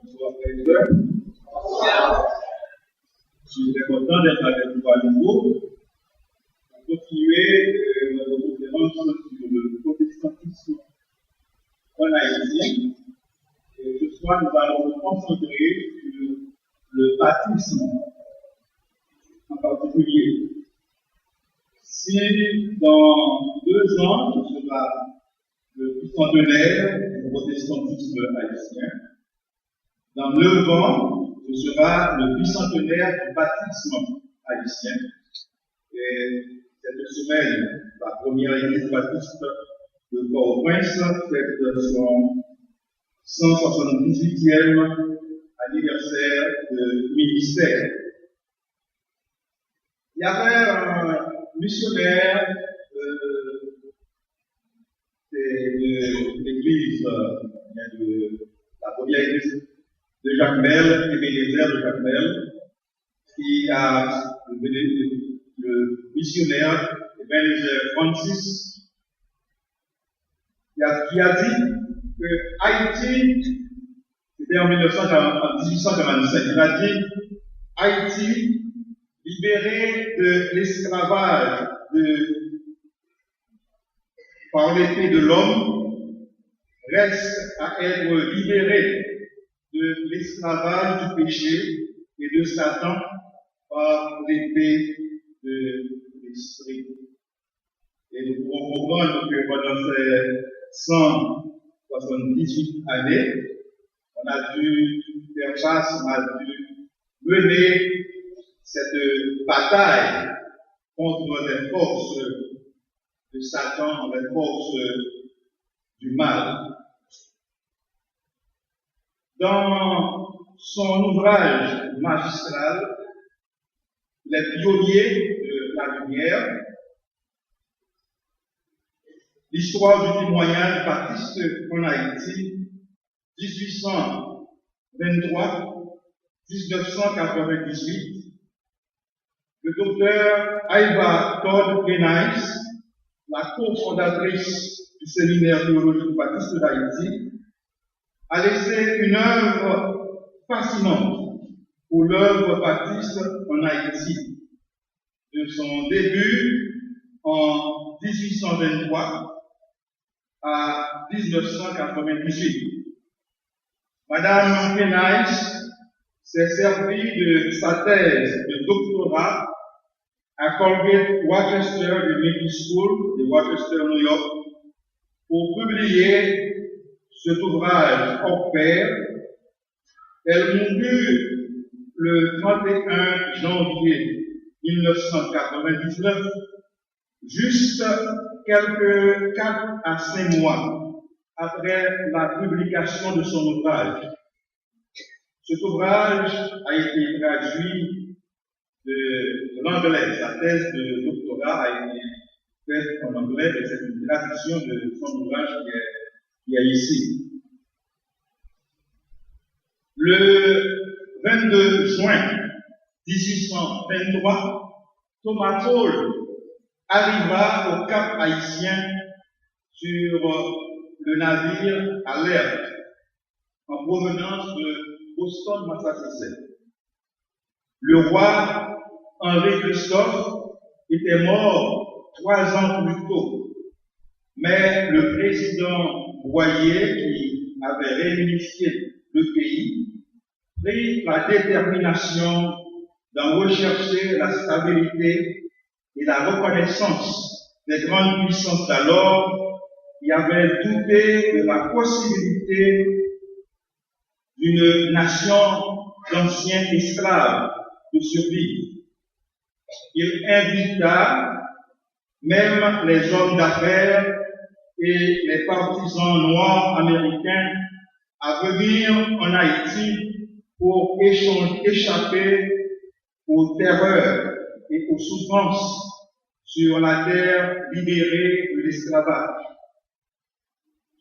Bonsoir, frères. Je suis très content d'être avec vous à nouveau pour continuer notre conférence sur le protestantisme en Haïti. Et ce soir, nous allons nous concentrer sur le baptisme en particulier. Si dans 2 ans, ce sera le bicentenaire du protestantisme haïtien, dans 9 ans, ce sera le bicentenaire du baptisme haïtien. Et cette semaine, la première église baptiste de Port-au-Prince fête son 178e anniversaire de ministère. Il y avait un missionnaire de l'église, de la première église de Jacmel, Ebenezer de Jacmel, qui a le missionnaire Ebenezer Francis, qui a dit que Haïti, c'était en 1847, il a dit Haïti, libéré de l'esclavage par l'épée de l'homme, reste à être libéré de l'esclavage du péché et de Satan par l'épée de l'esprit. Et nous pouvons comprendre que pendant ces 178 années, on a dû faire face, on a dû mener cette bataille contre les forces de Satan, les forces du mal. Dans son ouvrage magistral, Les pionniers de la lumière, l'histoire du témoignage baptiste en Haïti, 1823-1998, le docteur Aïba Todd Kenais, la cofondatrice du séminaire théologique baptiste d'Haïti, a laissé une œuvre fascinante pour l'œuvre baptiste en Haïti, de son début en 1823 à 1998. Madame Kenais s'est servie de sa thèse de doctorat à Colgate Rochester University School de Rochester, New York, pour publier cet ouvrage hors pair. Elle mourut le 31 janvier 1999, juste quelques 4 à 5 mois après la publication de son ouvrage. Cet ouvrage a été traduit de l'anglais. Sa thèse de doctorat a été faite en anglais et c'est une traduction de son ouvrage qui est ici. Le 22 juin 1823, Thomas Paul arriva au Cap Haïtien sur le navire Alert en provenance de Boston, Massachusetts. Le roi Henri Christophe était mort 3 ans plus tôt, mais le président Boyer, qui avait réunifié le pays, prit la détermination d'en rechercher la stabilité et la reconnaissance des grandes puissances d'alors qui avaient douté de la possibilité d'une nation d'anciens esclaves de survivre. Il invita même les hommes d'affaires et les partisans noirs américains à venir en Haïti pour échapper aux terreurs et aux souffrances sur la terre libérée de l'esclavage.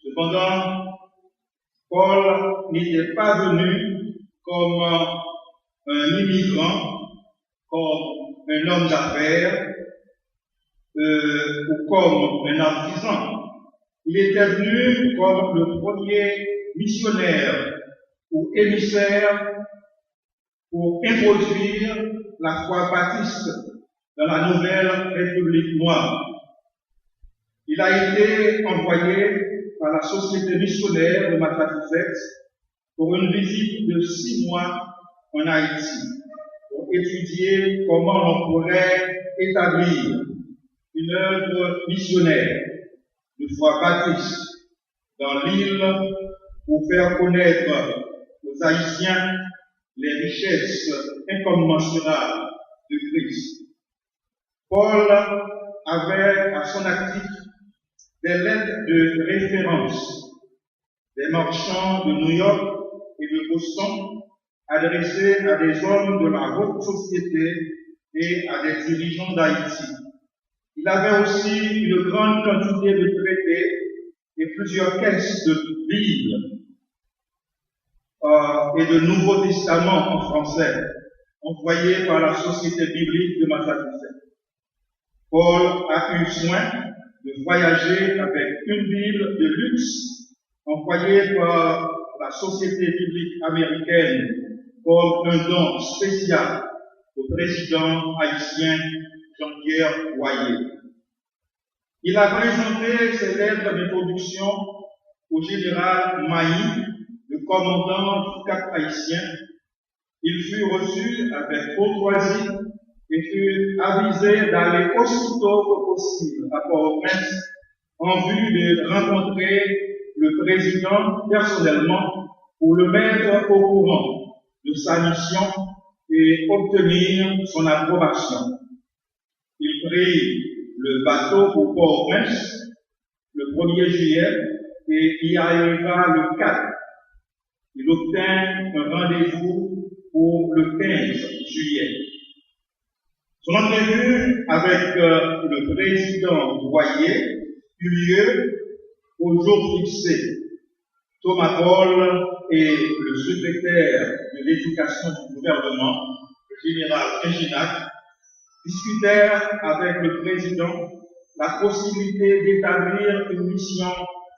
Cependant, Paul n'était pas venu comme un immigrant, comme un homme d'affaires ou comme un artisan. Il était venu comme le premier missionnaire ou émissaire pour introduire la foi baptiste dans la nouvelle République noire. Il a été envoyé par la Société missionnaire de Massachusetts pour une visite de 6 mois en Haïti, pour étudier comment on pourrait établir une œuvre missionnaire de foi baptiste dans l'île pour faire connaître aux Haïtiens les richesses incommensurables de Christ. Paul avait à son actif des lettres de référence des marchands de New York et de Boston adressées à des hommes de la haute société et à des dirigeants d'Haïti. Il avait aussi une grande quantité de traités et plusieurs caisses de Bibles et de Nouveaux Testaments en français, envoyés par la Société biblique de Massachusetts. Paul a eu soin de voyager avec une Bible de luxe envoyée par la Société biblique américaine comme un don spécial au président haïtien Jean-Pierre Boyer. Il a présenté ses lettres d'introduction au général Mailly, le commandant du Cap haïtien. Il fut reçu avec courtoisie et fut avisé d'aller aussitôt que possible à Port-au-Prince en vue de rencontrer le président personnellement pour le mettre au courant de sa mission et obtenir son approbation. Il prit le bateau pour Port-au-Prince le 1er juillet et y arriva le 4. Il obtint un rendez-vous pour le 15 juillet. Son entrevue avec le président Boyer eut lieu au jour fixé. Thomas Paul et le secrétaire de l'éducation du gouvernement, le général Inginac, discutèrent avec le président la possibilité d'établir une mission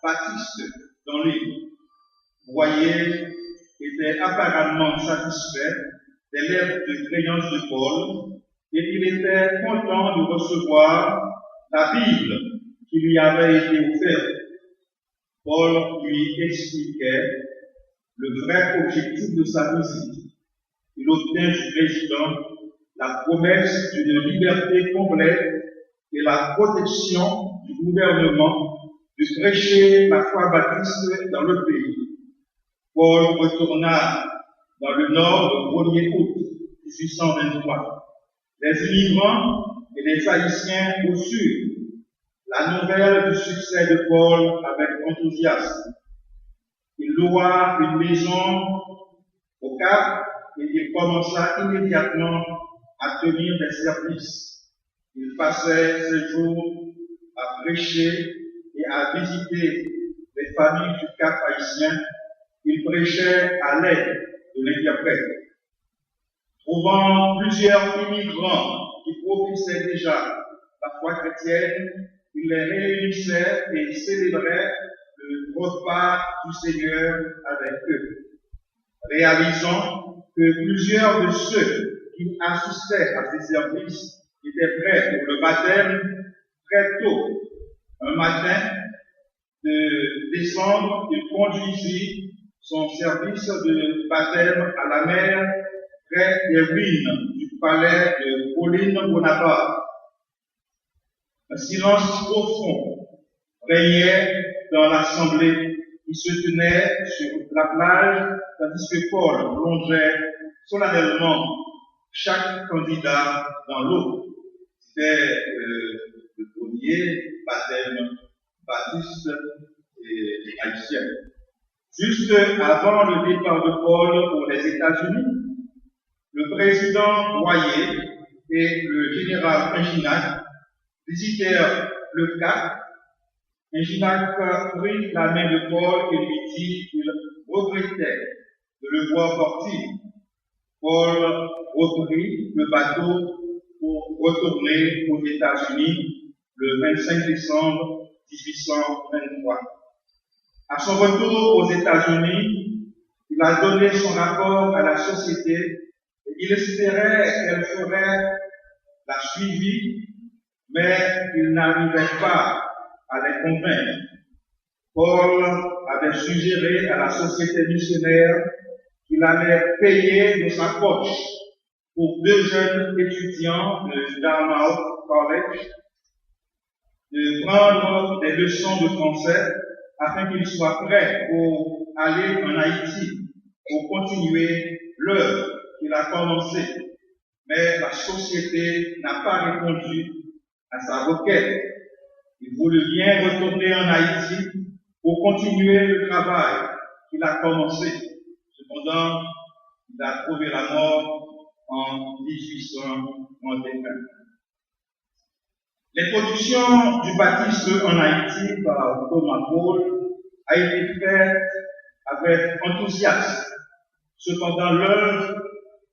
baptiste dans l'île. Boyer était apparemment satisfait des lettres de créance de Paul et il était content de recevoir la Bible qui lui avait été offerte. Paul lui expliquait le vrai objectif de sa visite. Il obtint du président la promesse d'une liberté complète et la protection du gouvernement de prêcher la foi baptiste dans le pays. Paul retourna dans le nord le 1er août 1823. Les immigrants et les Haïtiens reçurent la nouvelle du succès de Paul avec enthousiasme. Il loua une maison au Cap et il commença immédiatement à tenir des services. Il passait ses jours à prêcher et à visiter les familles du Cap haïtien. Il prêchait à l'aide de l'interprète. Trouvant plusieurs immigrants qui professaient déjà la foi chrétienne, il les réunissait et célébrait le repas du Seigneur avec eux. Réalisant que plusieurs de ceux qui assistaient à ces services étaient prêts pour le baptême, très tôt, un matin de décembre, il conduisit son service de baptême à la mer près des ruines du palais de Pauline Bonaparte. Un silence profond régnait dans l'assemblée qui se tenait sur la plage, tandis que Paul plongeait solennellement chaque candidat dans l'eau. C'était le premier baptême baptiste et haïtien. Juste avant le départ de Paul pour les États-Unis, le président Boyer et le général Inginac visitèrent le Cap. Inginac prit la main de Paul et lui dit qu'il regrettait de le voir partir. Paul reprit le bateau pour retourner aux États-Unis le 25 décembre 1823. À son retour aux États-Unis, Il a donné son rapport à la société et il espérait qu'elle ferait la suivie, mais il n'arrivait pas à les convaincre. Paul avait suggéré à la société missionnaire qu'il allait payer de sa poche pour 2 jeunes étudiants de Dartmouth College de prendre des leçons de français afin qu'ils soient prêts pour aller en Haïti pour continuer l'œuvre qu'il a commencée. Mais la société n'a pas répondu à sa requête. Il voulait bien retourner en Haïti pour continuer le travail qu'il a commencé. Cependant, il a trouvé la mort en 1831. L'introduction du baptême en Haïti par Thomas Paul a été faite avec enthousiasme. Cependant, l'œuvre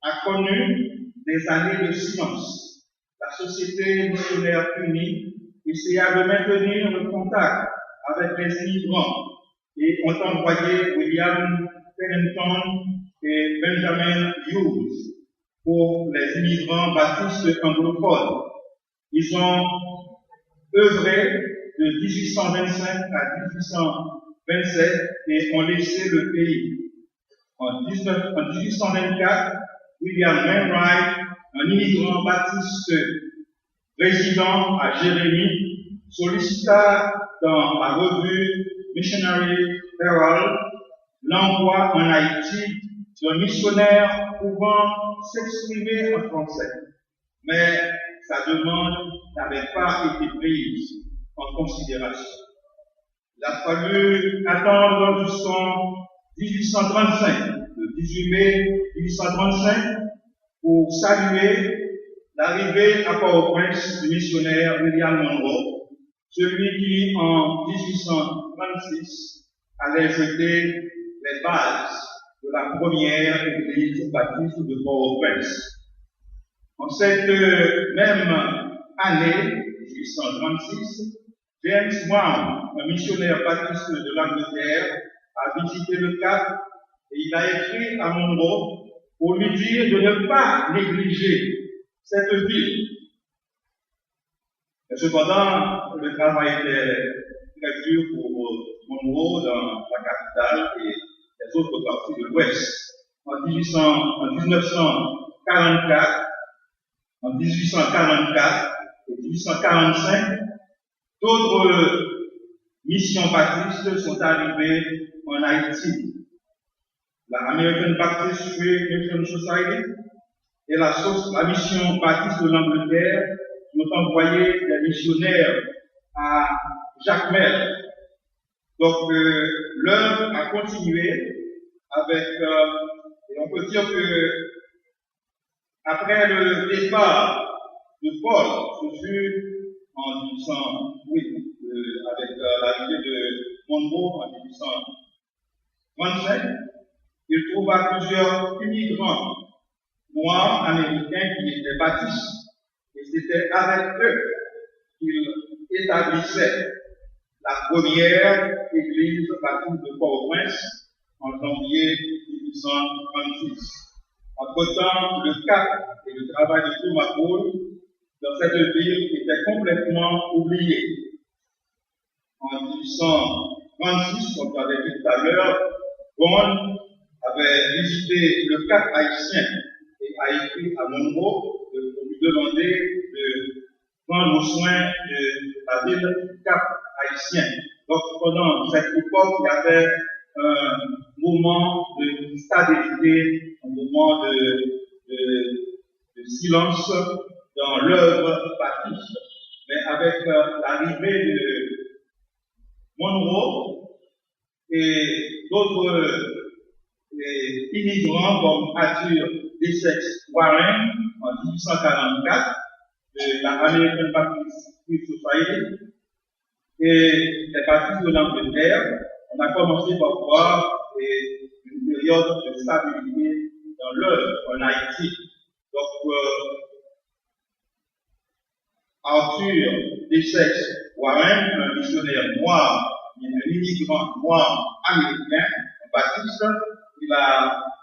a connu des années de silence. La société missionnaire unie essaya de maintenir le contact avec les immigrants et ont envoyé William Pennington et Benjamin Hughes pour les immigrants baptistes anglophones. Ils ont œuvré de 1825 à 1827 et ont laissé le pays. En 1824, William Wainwright, un immigrant baptiste résident à Jérémie, sollicita dans la revue Missionary Herald l'envoi en Haïti d'un missionnaire pouvant s'exprimer en français. Mais sa demande n'avait pas été prise en considération. Il a fallu attendre jusqu'en 1835, le 18 mai 1835, pour saluer l'arrivée à Port-au-Prince du missionnaire William Monroe, celui qui, en 1836, allait jeter les bases de la première église baptiste de Port-au-Prince. En cette même année, 1836, James Brown, un missionnaire baptiste de l'Angleterre, a visité le Cap et il a écrit à Monroe pour lui dire de ne pas négliger cette ville. Et cependant, le travail était très dur pour Monroe dans la capitale et les autres parties de l'Ouest. En 1844 et 1845, d'autres missions baptistes sont arrivées en Haïti. La American Baptist Mission Society et la mission baptiste de l'Angleterre ont envoyé des missionnaires à Jacmel. Donc, l'œuvre a continué avec, et on peut dire que après le départ de Paul, ce fut en 1808, avec l'arrivée de Monroe en 1835, il trouva plusieurs immigrants noirs américains qui étaient baptistes. Et c'était avec eux qu'il établissait la première église baptiste de Port-au-Prince en janvier 1836. Entre-temps, le cap et le travail de Thomas Paul dans cette ville étaient complètement oubliés. En 1836, comme j'avais dit tout à l'heure, Bond avait visité le Cap haïtien et a écrit à Monroe pour lui demander de prendre soin de la ville du Cap haïtien. Donc, pendant cette époque, il y avait un moment de stabilité, un moment de silence dans l'œuvre baptiste. Mais avec l'arrivée de Monroe et d'autres immigrants comme Arthur Essex Warren en 1844 de la American Baptist Society et les baptistes de l'Angleterre, on a commencé par voir une période de stabilité dans l'œuvre en Haïti. Donc, Arthur Essex Warren, un missionnaire noir, un immigrant noir américain, baptiste, il a